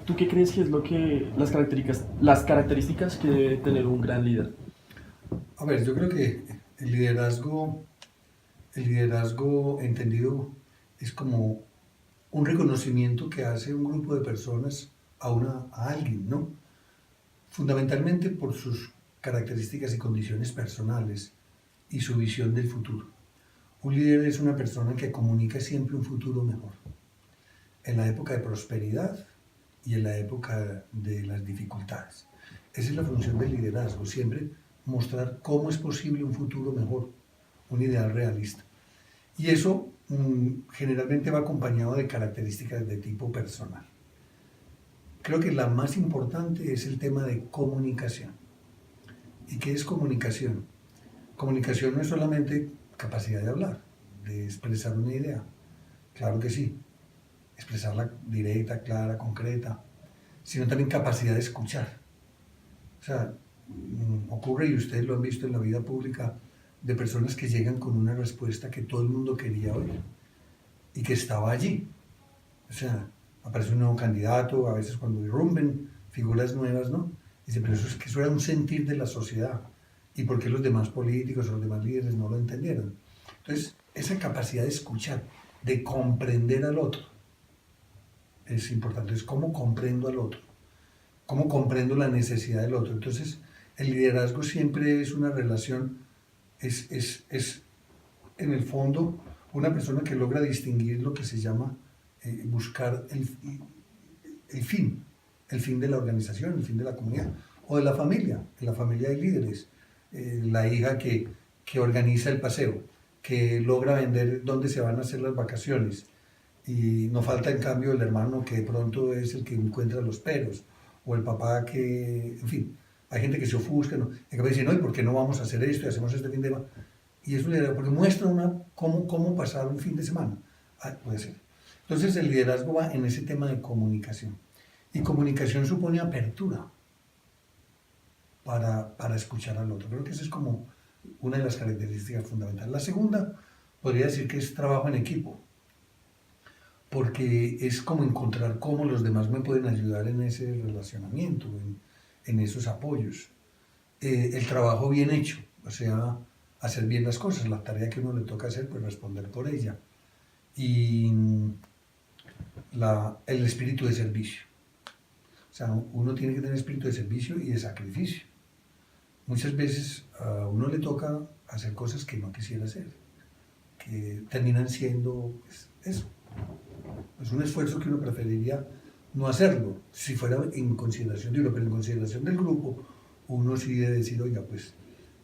¿Tú qué crees que es lo que las características que debe tener un gran líder? A ver, yo creo que el liderazgo, el liderazgo entendido es como un reconocimiento que hace un grupo de personas a alguien, ¿no? Fundamentalmente por sus características y condiciones personales y su visión del futuro. Un líder es una persona que comunica siempre un futuro mejor, en la época de prosperidad y en la época de las dificultades. Esa es la función del liderazgo, siempre mostrar cómo es posible un futuro mejor, un ideal realista. Y eso generalmente va acompañado de características de tipo personal. Creo que la más importante es el tema de comunicación. ¿Y qué es comunicación? Comunicación no es solamente capacidad de hablar, de expresar una idea. Claro que sí, expresarla directa, clara, concreta, sino también capacidad de escuchar. O sea, ocurre, y ustedes lo han visto en la vida pública, de personas que llegan con una respuesta que todo el mundo quería oír y que estaba allí. O sea, aparece un nuevo candidato, a veces cuando irrumpen figuras nuevas, ¿no? Dice, pero eso es que eso era un sentir de la sociedad. ¿Y por qué los demás políticos o los demás líderes no lo entendieron? Entonces, esa capacidad de escuchar, de comprender al otro, es importante. Es cómo comprendo al otro, cómo comprendo la necesidad del otro. Entonces, el liderazgo siempre es una relación, es en el fondo una persona que logra distinguir lo que se llama buscar el fin, el fin de la organización, el fin de la comunidad o de la familia. En la familia hay líderes, la hija que organiza el paseo, que logra vender dónde se van a hacer las vacaciones, y no falta en cambio el hermano que de pronto es el que encuentra los peros, o el papá que, en fin, hay gente que se ofusca, ¿no? Y que dice, no, ¿y por qué no vamos a hacer esto y hacemos este fin de semana? Y es un liderazgo, porque muestra cómo pasar un fin de semana. Ah, puede ser. Entonces el liderazgo va en ese tema de comunicación. Y comunicación supone apertura para escuchar al otro. Creo que esa es como una de las características fundamentales. La segunda, podría decir que es trabajo en equipo, porque es como encontrar cómo los demás me pueden ayudar en ese relacionamiento, en esos apoyos. El trabajo bien hecho, o sea, hacer bien las cosas, la tarea que uno le toca hacer, pues responder por ella. Y el espíritu de servicio. O sea, uno tiene que tener espíritu de servicio y de sacrificio. Muchas veces a uno le toca hacer cosas que no quisiera hacer, que terminan siendo pues, eso. Es un esfuerzo que uno preferiría no hacerlo, si fuera en consideración de uno, pero en consideración del grupo, uno sí debe decir, oiga, pues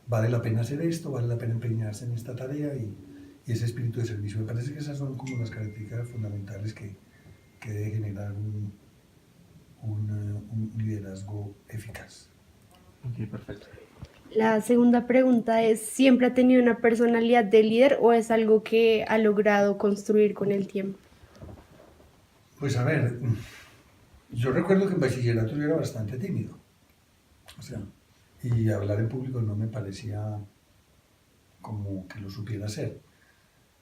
vale la pena hacer esto, vale la pena empeñarse en esta tarea y ese espíritu de servicio. Me parece que esas son como las características fundamentales que debe generar un liderazgo eficaz. Ok, perfecto. La segunda pregunta es, ¿siempre ha tenido una personalidad de líder o es algo que ha logrado construir con el tiempo? Pues a ver, yo recuerdo que en bachillerato yo era bastante tímido, o sea, y hablar en público no me parecía como que lo supiera hacer.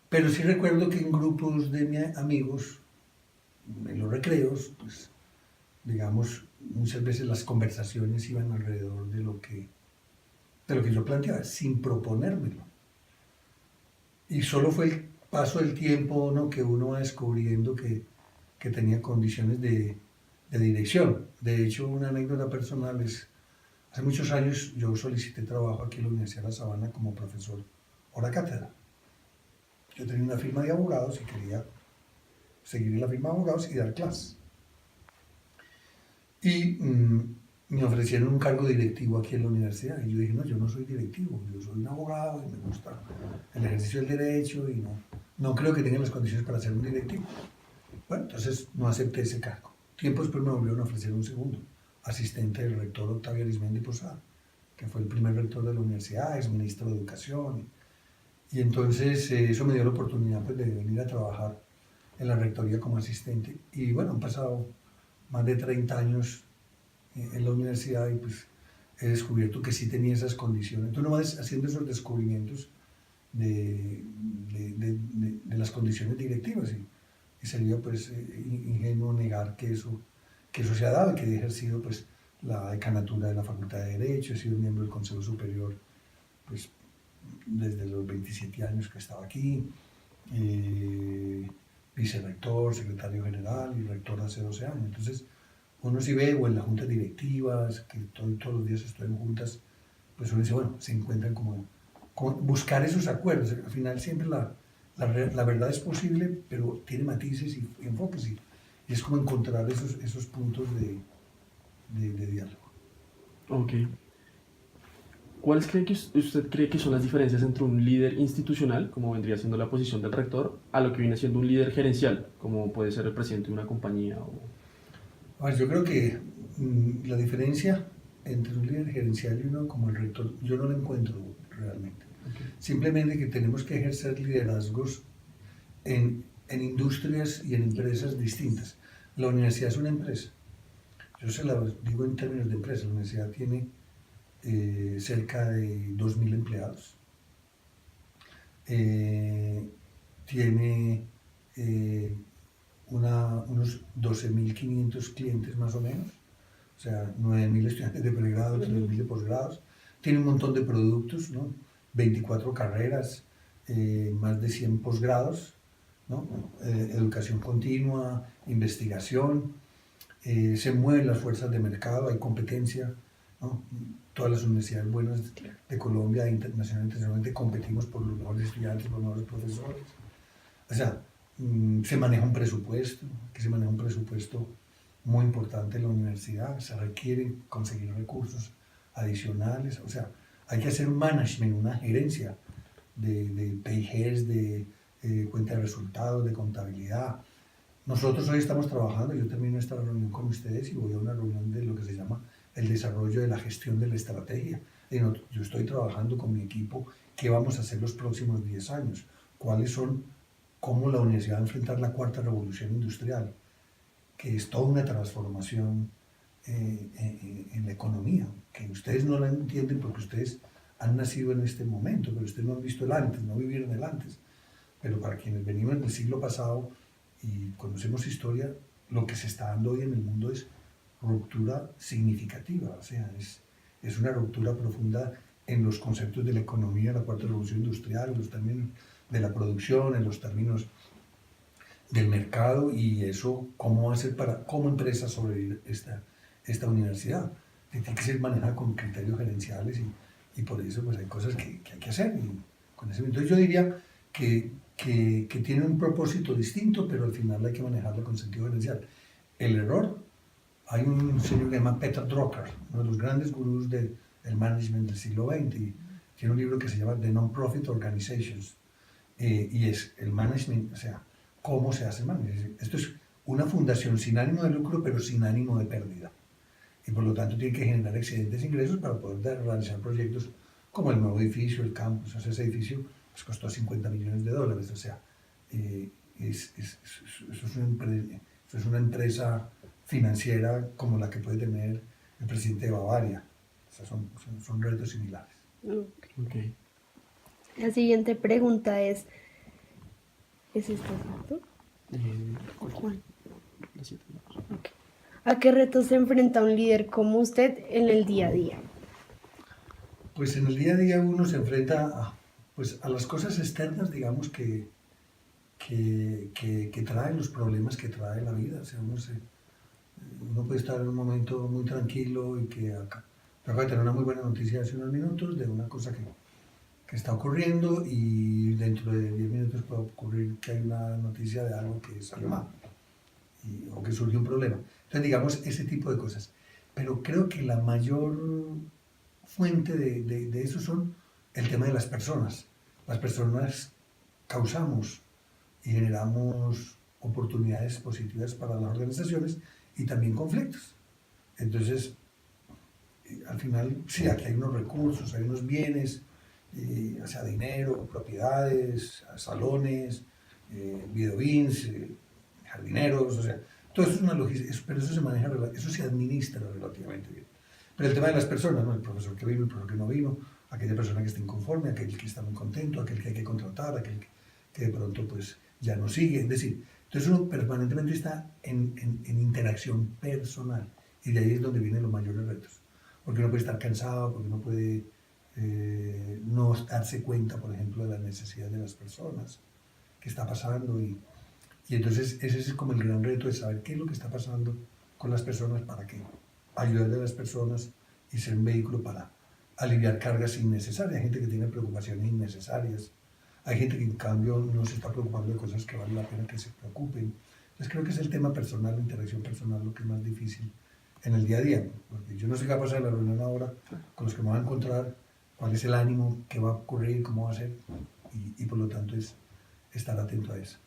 Pero sí recuerdo que en grupos de amigos, en los recreos, pues digamos, muchas veces las conversaciones iban alrededor de lo que yo planteaba, sin proponérmelo. Y solo fue el paso del tiempo, ¿no?, que uno va descubriendo que tenía condiciones de dirección. De hecho, una anécdota personal es, hace muchos años yo solicité trabajo aquí en la Universidad de La Sabana como profesor hora cátedra. Yo tenía una firma de abogados y quería seguir en la firma de abogados y dar clases. Y me ofrecieron un cargo directivo aquí en la universidad. Y yo dije, no, yo no soy directivo, yo soy un abogado y me gusta el ejercicio del derecho y no creo que tenga las condiciones para ser un directivo. Bueno, entonces no acepté ese cargo. Tiempo después me volvieron a ofrecer un segundo, asistente del rector Octavio Arismendi Posada, que fue el primer rector de la universidad, ex ministro de Educación. Y entonces eso me dio la oportunidad pues, de venir a trabajar en la rectoría como asistente. Y bueno, han pasado más de 30 años en la universidad y pues he descubierto que sí tenía esas condiciones. Entonces uno va haciendo esos descubrimientos de las condiciones directivas y sería pues ingenuo negar que eso que eso se ha dado y que he ejercido pues la decanatura de la Facultad de Derecho, he sido miembro del Consejo Superior pues desde los 27 años que estaba aquí, vicerrector, secretario general y rector hace 12 años. Entonces, uno sí ve, o en las juntas directivas, que todos los días estoy en juntas, pues uno dice, bueno, se encuentran como buscar esos acuerdos. Al final siempre la verdad es posible, pero tiene matices y enfoques, y es como encontrar esos puntos de diálogo. Ok. ¿Cuáles cree que usted cree que son las diferencias entre un líder institucional, como vendría siendo la posición del rector, a lo que viene siendo un líder gerencial, como puede ser el presidente de una compañía? A ver, yo creo que la diferencia entre un líder gerencial y uno como el rector, yo no la encuentro realmente. Okay. Simplemente que tenemos que ejercer liderazgos en industrias y en empresas distintas. La universidad es una empresa. Yo se la digo en términos de empresa. La universidad tiene cerca de 2.000 empleados. Tiene unos 12.500 clientes más o menos. O sea, 9.000 estudiantes de pregrado, 3.000 de posgrados. Tiene un montón de productos, ¿no? 24 carreras, más de 100 posgrados, ¿no? Educación continua, investigación, se mueven las fuerzas de mercado, hay competencia, ¿no? Todas las universidades buenas de Colombia, internacionalmente, competimos por los mejores estudiantes, por los mejores profesores. O sea, se maneja un presupuesto, que se maneja un presupuesto muy importante en la universidad, se requiere conseguir recursos adicionales, o sea, hay que hacer un management, una gerencia de PIGs, de cuenta de resultados, de contabilidad. Nosotros hoy estamos trabajando, yo termino esta reunión con ustedes y voy a una reunión de lo que se llama el desarrollo de la gestión de la estrategia. Yo estoy trabajando con mi equipo qué vamos a hacer los próximos 10 años, cuáles son, cómo la universidad va a enfrentar la cuarta revolución industrial, que es toda una transformación en la economía, que ustedes no la entienden porque ustedes han nacido en este momento, pero ustedes no han visto el antes, no vivieron el antes. Pero para quienes venimos del siglo pasado y conocemos historia, lo que se está dando hoy en el mundo es ruptura significativa, o sea, es una ruptura profunda en los conceptos de la economía, la cuarta revolución industrial, en los términos de la producción, en los términos del mercado, y eso, ¿cómo va a ser para, como empresa, sobrevivir esta universidad? Tiene que ser manejada con criterios gerenciales y por eso pues hay cosas que hay que hacer. Y entonces yo diría que tiene un propósito distinto, pero al final hay que manejarlo con sentido gerencial. El error, hay un señor que se llama Peter Drucker, uno de los grandes gurús del management del siglo XX, y tiene un libro que se llama The Non-Profit Organizations, y es el management, o sea, cómo se hace el management. Esto es una fundación sin ánimo de lucro, pero sin ánimo de pérdida. Y por lo tanto tiene que generar excedentes ingresos para poder realizar proyectos como el nuevo edificio, el campus. O sea, ese edificio pues, costó $50 millones. O sea, eso es una empresa financiera como la que puede tener el presidente de Bavaria. O sea, son retos similares. Okay. La siguiente pregunta es esta, ¿cierto? ¿Cuál? La 7. Okay. ¿A qué retos se enfrenta un líder como usted en el día a día? Pues en el día a día uno se enfrenta a las cosas externas, digamos, que traen los problemas que trae la vida. O sea, uno puede estar en un momento muy tranquilo y que acaba de tener una muy buena noticia hace unos minutos de una cosa que está ocurriendo, y dentro de 10 minutos puede ocurrir que hay una noticia de algo que salió mal o que surgió un problema. Entonces, digamos, ese tipo de cosas. Pero creo que la mayor fuente de eso son el tema de las personas. Las personas causamos y generamos oportunidades positivas para las organizaciones y también conflictos. Entonces, al final, sí, aquí hay unos recursos, hay unos bienes, o sea, dinero, propiedades, salones, videobins, jardineros, o sea, todo eso es una logística, pero eso se maneja, eso se administra relativamente bien. Pero el tema de las personas, ¿no? El profesor que vino, el profesor que no vino, aquella persona que está inconforme, aquel que está muy contento, aquel que hay que contratar, aquel que de pronto pues ya no sigue. Es decir, Entonces uno permanentemente está en interacción personal y de ahí es donde vienen los mayores retos. Porque uno puede estar cansado, porque uno puede no darse cuenta, por ejemplo, de las necesidades de las personas, qué está pasando y entonces ese es como el gran reto de saber qué es lo que está pasando con las personas para que ayudarle a las personas y ser un vehículo para aliviar cargas innecesarias. Hay gente que tiene preocupaciones innecesarias, hay gente que en cambio no se está preocupando de cosas que vale la pena que se preocupen. Entonces creo que es el tema personal, la interacción personal, lo que es más difícil en el día a día, porque yo no sé qué va a pasar en la reunión ahora, con los que me van a encontrar, cuál es el ánimo, qué va a ocurrir, cómo va a ser, y por lo tanto es estar atento a eso.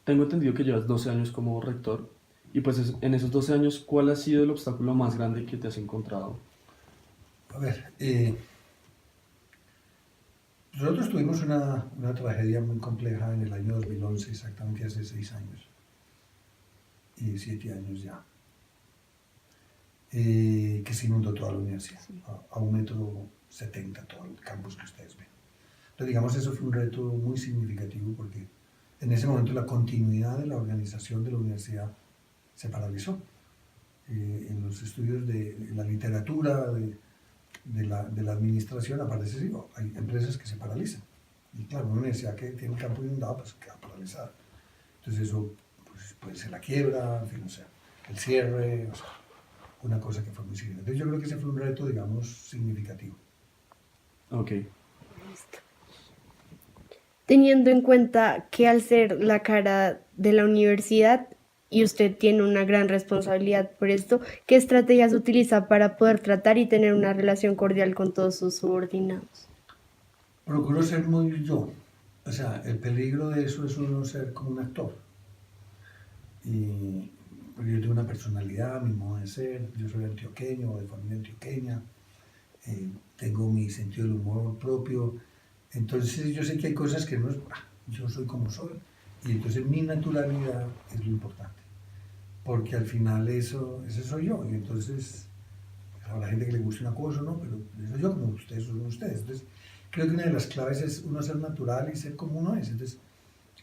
Tengo entendido que llevas 12 años como rector y pues en esos 12 años, ¿cuál ha sido el obstáculo más grande que te has encontrado? A ver, nosotros tuvimos una tragedia muy compleja en el año 2011, exactamente hace 6 años, y 7 años ya, que se inundó toda la universidad, a 1,70 m todo el campus que ustedes ven. Entonces, digamos, eso fue un reto muy significativo porque en ese momento la continuidad de la organización de la universidad se paralizó. En los estudios de la literatura, de la administración, aparece, sí, hay empresas que se paralizan. Y claro, una universidad que tiene el campo inundado, pues queda paralizada. Entonces eso pues, puede ser la quiebra, en fin, o sea, el cierre, o sea, una cosa que fue muy significativa. Entonces yo creo que ese fue un reto, digamos, significativo. Ok. Teniendo en cuenta que al ser la cara de la universidad y usted tiene una gran responsabilidad por esto, ¿qué estrategias utiliza para poder tratar y tener una relación cordial con todos sus subordinados? Procuro ser muy yo. O sea, el peligro de eso es uno ser como un actor. Y porque yo tengo una personalidad, mi modo de ser, yo soy antioqueño, de familia antioqueña, tengo mi sentido del humor propio, entonces yo sé que hay cosas que no es, yo soy como soy, y entonces mi naturalidad es lo importante, porque al final eso soy yo, y entonces habrá gente que le guste una cosa, ¿no? Pero eso soy yo como ustedes son ustedes, entonces creo que una de las claves es uno ser natural y ser como uno es, entonces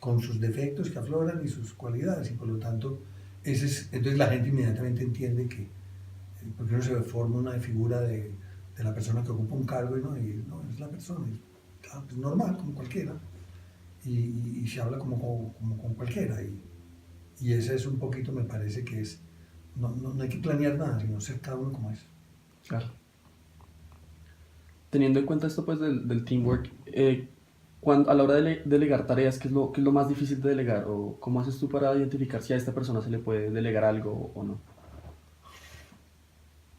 con sus defectos que afloran y sus cualidades, y por lo tanto, entonces la gente inmediatamente entiende que, porque uno se forma una figura de la persona que ocupa un cargo y no es la persona, es normal, como cualquiera, y se habla como con cualquiera, y ese es un poquito, me parece que es, no hay que planear nada, sino ser cada uno como es. Claro. Teniendo en cuenta esto pues del teamwork, a la hora de delegar tareas, qué es lo más difícil de delegar? ¿O cómo haces tú para identificar si a esta persona se le puede delegar algo o no?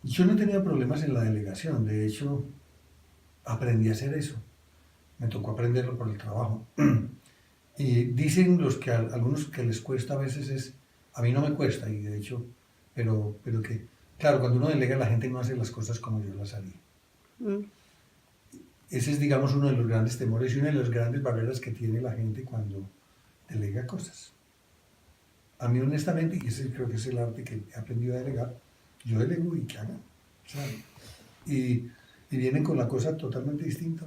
Yo no he tenido problemas en la delegación, de hecho, aprendí a hacer eso, me tocó aprenderlo por el trabajo. Y dicen algunos que les cuesta a veces a mí no me cuesta, y de hecho, pero que, claro, cuando uno delega la gente no hace las cosas como yo las haría. Mm. Ese es, digamos, uno de los grandes temores y una de las grandes barreras que tiene la gente cuando delega cosas. A mí, honestamente, y ese creo que es el arte que he aprendido a delegar, yo delego y que hagan. ¿Sabe? Y vienen con la cosa totalmente distinta.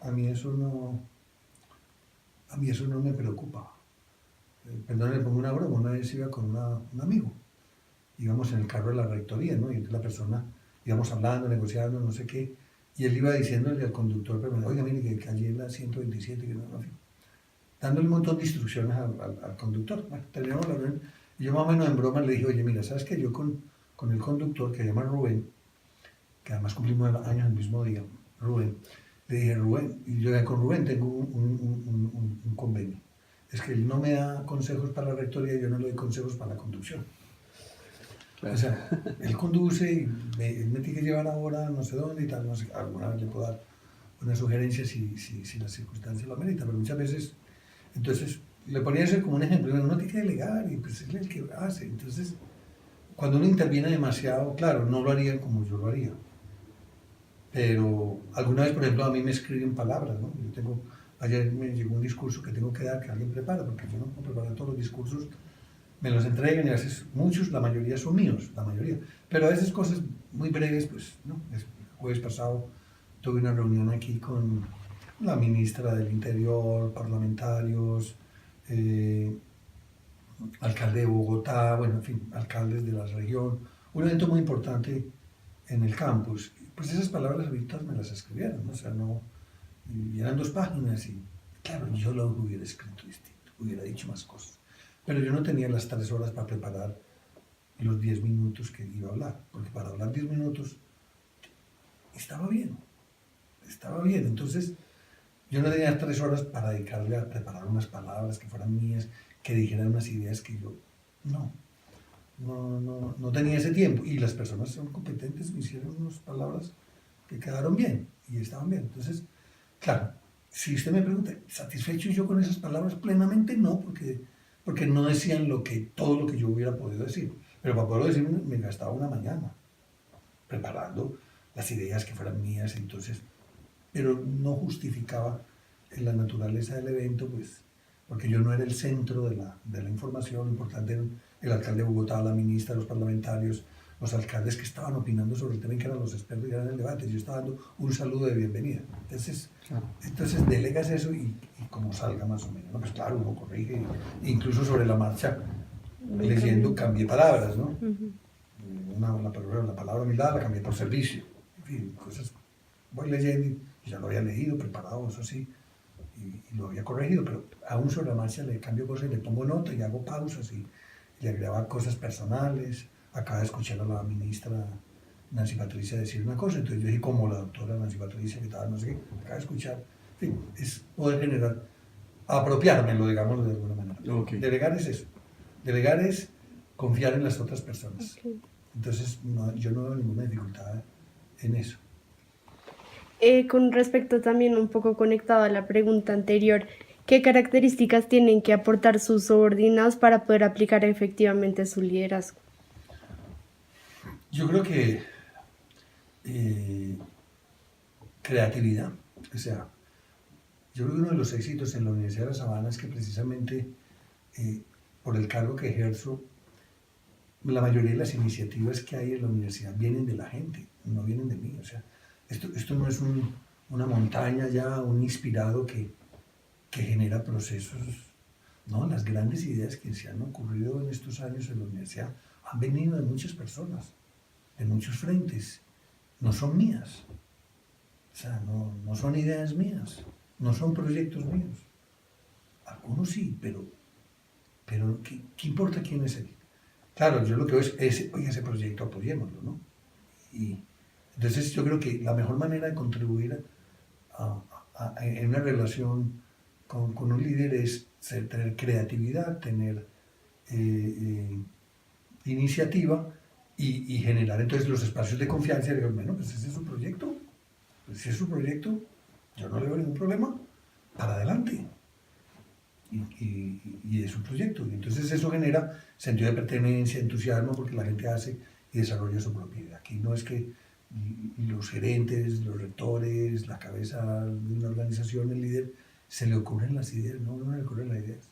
A mí eso no me preocupa. Perdón, le pongo una broma. Una vez iba con un amigo, íbamos en el carro de la rectoría, ¿no? Y entonces la persona, íbamos hablando, negociando, no sé qué, y él iba diciéndole al conductor, pero, oiga, mire, que allí en la 127, que no, en fin, dándole un montón de instrucciones al conductor. Bueno, terminamos la reunión, y yo más o menos en broma le dije, oye, mira, ¿sabes qué? Yo con el conductor, que se llama Rubén, que además cumplimos años el mismo día, Rubén, le dije, Rubén, y yo con Rubén tengo un convenio. Es que él no me da consejos para la rectoría y yo no le doy consejos para la conducción. Claro. O sea, él conduce y él me tiene que llevar ahora no sé dónde y tal, no sé, alguna vez le puedo dar una sugerencia si las circunstancias lo ameritan, pero muchas veces, entonces, le ponía eso como un ejemplo, uno tiene que delegar y pues es el que hace. Entonces, cuando uno interviene demasiado, claro, no lo haría como yo lo haría. Pero alguna vez, por ejemplo, a mí me escriben palabras, ¿no? Ayer me llegó un discurso que tengo que dar, que alguien prepara, porque yo no puedo preparar todos los discursos, me los entregan y a veces muchos, la mayoría son míos, la mayoría. Pero a veces cosas muy breves, pues, ¿no? El jueves pasado tuve una reunión aquí con la ministra del Interior, parlamentarios, eh, alcalde de Bogotá, bueno, en fin, alcaldes de la región, un evento muy importante en el campus. Pues esas palabras ahorita me las escribieron, ¿no? O sea, no, y eran 2 páginas y claro, yo lo hubiera escrito distinto, hubiera dicho más cosas. Pero yo no tenía las 3 horas para preparar los 10 minutos que iba a hablar, porque para hablar 10 minutos estaba bien, estaba bien. Entonces, yo no tenía 3 horas para dedicarle a preparar unas palabras que fueran mías, que dijeran unas ideas que yo, no, no tenía ese tiempo. Y las personas son competentes, me hicieron unas palabras que quedaron bien y estaban bien. Entonces, claro, si usted me pregunta, ¿satisfecho yo con esas palabras? Plenamente no, porque no decían todo lo que yo hubiera podido decir. Pero para poderlo decir me gastaba una mañana preparando las ideas que fueran mías, entonces, pero no justificaba en la naturaleza del evento, pues, porque yo no era el centro de la información, lo importante era el alcalde de Bogotá, la ministra, los parlamentarios, los alcaldes que estaban opinando sobre el tema y que eran los expertos y eran el debate. Yo estaba dando un saludo de bienvenida. Entonces delegas eso y como salga más o menos, ¿no? Pues claro, uno corrige, incluso sobre la marcha, leyendo, cambié palabras, ¿no? La palabra humildad la cambié por servicio. En fin, cosas, voy leyendo y ya lo había leído, preparado, eso sí, y lo había corregido, pero aún sobre la marcha le cambio cosas y le pongo nota y hago pausas y le agregaba cosas personales. Acaba de escuchar a la ministra Nancy Patricia decir una cosa, entonces yo dije, como la doctora Nancy Patricia, que tal, no sé qué, acaba de escuchar. En fin, es poder generar, apropiármelo, digamos, de alguna manera. Okay. Delegar es eso. Delegar es confiar en las otras personas. Okay. Entonces, yo no veo ninguna dificultad en eso. Con respecto también un poco conectado a la pregunta anterior, ¿qué características tienen que aportar sus subordinados para poder aplicar efectivamente su liderazgo? Yo creo que creatividad, o sea, yo creo que uno de los éxitos en la Universidad de La Sabana es que precisamente por el cargo que ejerzo, la mayoría de las iniciativas que hay en la universidad vienen de la gente, no vienen de mí. O sea, esto no es una montaña ya, un inspirado que genera procesos. No, las grandes ideas que se han ocurrido en estos años en la universidad han venido de muchas personas, de muchos frentes. No son mías. O sea, no son ideas mías, no son proyectos míos. Algunos sí, pero ¿qué importa quién es él? Claro, yo lo que veo es oye, ese proyecto apoyémoslo, ¿no? Y entonces yo creo que la mejor manera de contribuir en una relación con un líder es tener creatividad, tener iniciativa y generar entonces los espacios de confianza y digo, bueno, pues ese es su proyecto, pues si es su proyecto, yo no le veo ningún problema, para adelante. Y es un proyecto. Y entonces eso genera sentido de pertenencia, entusiasmo, porque la gente hace y desarrolla su propia idea. Aquí no es que los gerentes, los rectores, la cabeza de una organización, el líder, se le ocurren las ideas, no le ocurren las ideas.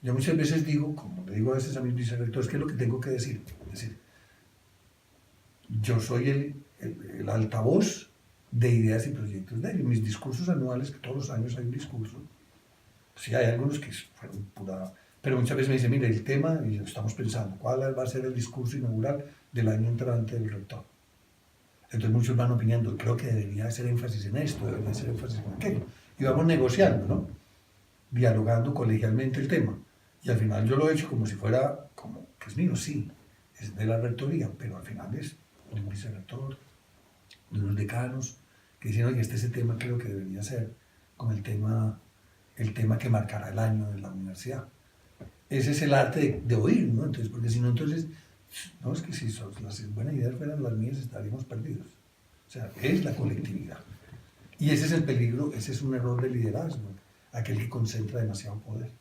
Yo muchas veces digo, como le digo a veces a mis vicerrectores, ¿qué es lo que tengo que decir? Es decir, yo soy el altavoz de ideas y proyectos de ellos. Mis discursos anuales, que todos los años hay un discurso, sí, hay algunos que fueron pura... Pero muchas veces me dicen, mire, el tema, y estamos pensando, ¿cuál va a ser el discurso inaugural del año entrante del rector? Entonces muchos van opinando, creo que debería hacer énfasis en esto, debería hacer énfasis en aquello. Y vamos negociando, ¿no? Dialogando colegialmente el tema. Y al final yo lo he hecho como si fuera, como que es mío, sí, es de la rectoría, pero al final es de un vicerrector, de unos decanos, que dicen, oye, ese tema creo que debería ser como el tema que marcará el año de la universidad. Ese es el arte de oír, ¿no? Entonces, porque si no, entonces, no, es que si las buenas ideas fueran las mías, estaríamos perdidos. O sea, es la colectividad. Y ese es el peligro, ese es un error de liderazgo, aquel que concentra demasiado poder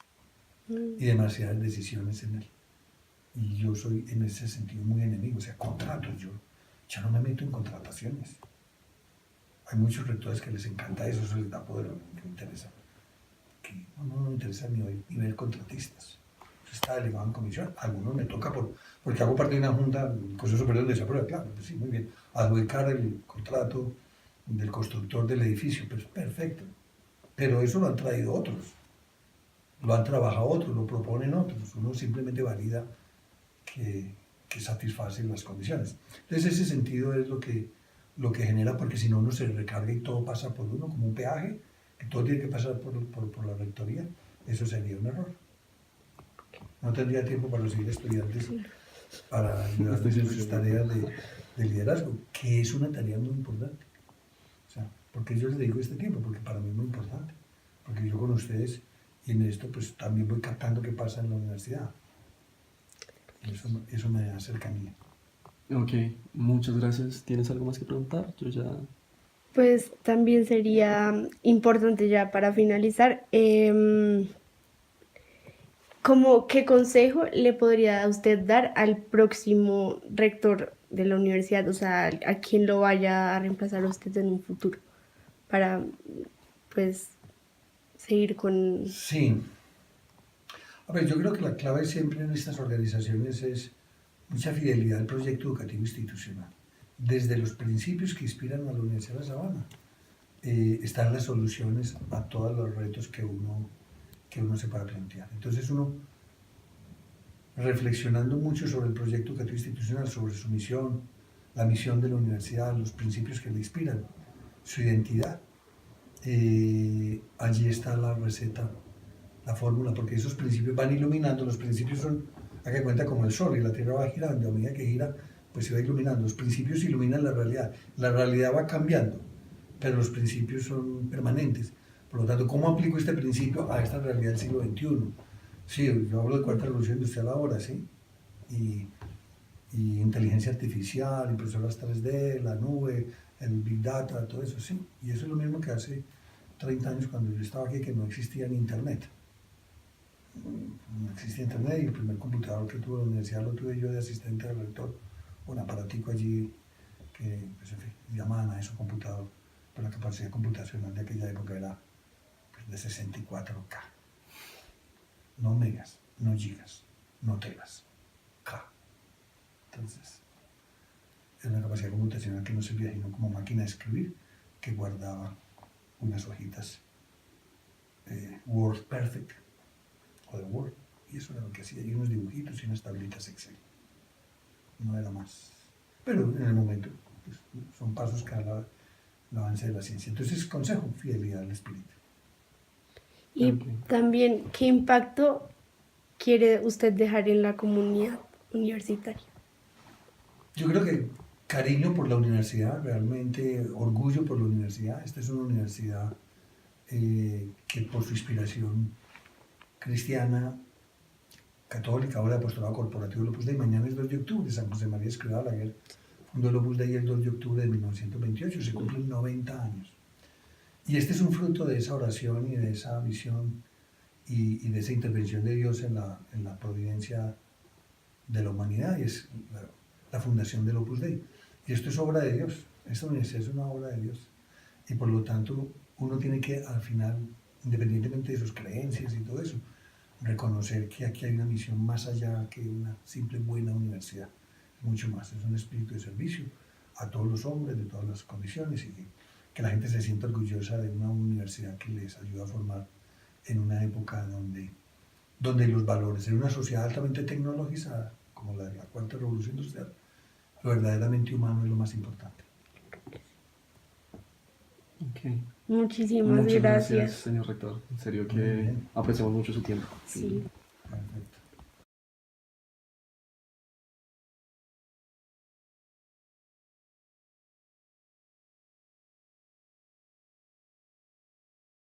y demasiadas decisiones en él. Y yo soy en ese sentido muy enemigo, o sea, contratos, yo ya no me meto en contrataciones. Hay muchos rectores que les encanta eso les da poder, que me interesa. No me interesa ni ver contratistas. Está delegado en comisión. Algunos me toca porque hago parte de una junta, el Consejo Superior de Desaprueba, claro, pues sí, muy bien. Adjudicar el contrato del constructor del edificio, pues perfecto. Pero eso lo han traído otros. lo han trabajado otros, lo proponen otros, uno simplemente valida que satisface las condiciones. Entonces ese sentido es lo que genera, porque si no uno se recarga y todo pasa por uno, como un peaje, que todo tiene que pasar por la rectoría, eso sería un error. No tendría tiempo para recibir estudiantes para ayudarles en sus tareas de liderazgo, que es una tarea muy importante. O sea, porque yo les dedico este tiempo, porque para mí es muy importante, porque yo con ustedes y en esto pues también voy captando qué pasa en la universidad. Y eso me da cercanía. Ok, muchas gracias. ¿Tienes algo más que preguntar? Yo ya... Pues también sería importante ya para finalizar, ¿qué consejo le podría usted dar al próximo rector de la universidad, o sea, a quien lo vaya a reemplazar a usted en un futuro, para pues seguir con... Sí. A ver, yo creo que la clave siempre en estas organizaciones es mucha fidelidad al proyecto educativo institucional. Desde los principios que inspiran a la Universidad de La Sabana, están las soluciones a todos los retos que uno se pueda plantear. Entonces uno, reflexionando mucho sobre el proyecto educativo institucional, sobre su misión, la misión de la universidad, los principios que le inspiran, su identidad, allí está la receta, la fórmula, porque esos principios van iluminando, los principios son, haga de cuenta, como el sol y la tierra va girando, a medida que gira, pues se va iluminando, los principios iluminan la realidad va cambiando, pero los principios son permanentes. Por lo tanto, ¿cómo aplico este principio a esta realidad del siglo XXI? Sí, yo hablo de cuarta revolución industrial ahora, ¿sí? Y inteligencia artificial, impresoras 3D, la nube, el Big Data, todo eso, sí. Y eso es lo mismo que hace 30 años cuando yo estaba aquí, que no existía ni Internet. No existía Internet y el primer computador que tuve en la universidad lo tuve yo de asistente del rector, un aparatico allí que, pues, en fin, llamaban a eso computador, pero la capacidad computacional de aquella época era pues, de 64K. No megas, no gigas, no teras, K. Entonces, era una capacidad computacional que no servía sino como máquina de escribir, que guardaba unas hojitas Word Perfect o de Word, y eso era lo que hacía, y unos dibujitos y unas tablitas Excel. No era más. Pero en el momento, pues, son pasos que al avance de la ciencia. Entonces, consejo, fidelidad al espíritu. Y Ok. también, ¿qué impacto quiere usted dejar en la comunidad universitaria? Yo creo que cariño por la universidad, realmente orgullo por la universidad. Esta es una universidad que por su inspiración cristiana, católica, ahora de apostolado corporativo del Opus Dei, mañana es 2 de octubre, San José María Escrivá Balaguer fundó el Opus Dei el 2 de octubre de 1928, se cumplen 90 años. Y este es un fruto de esa oración y de esa visión y de esa intervención de Dios en la providencia de la humanidad, y es la fundación del Opus Dei. Y esto es obra de Dios, esta universidad es una obra de Dios. Y por lo tanto, uno tiene que, al final, independientemente de sus creencias y todo eso, reconocer que aquí hay una misión más allá que una simple buena universidad. Es mucho más, es un espíritu de servicio a todos los hombres, de todas las condiciones, y que la gente se sienta orgullosa de una universidad que les ayuda a formar en una época donde los valores, en una sociedad altamente tecnologizada, como la de la cuarta revolución industrial, lo verdaderamente humano es lo más importante. Ok. Muchísimas Muchas gracias, gracias. señor rector. En serio Muy que bien. apreciamos mucho su tiempo. Sí. Perfecto.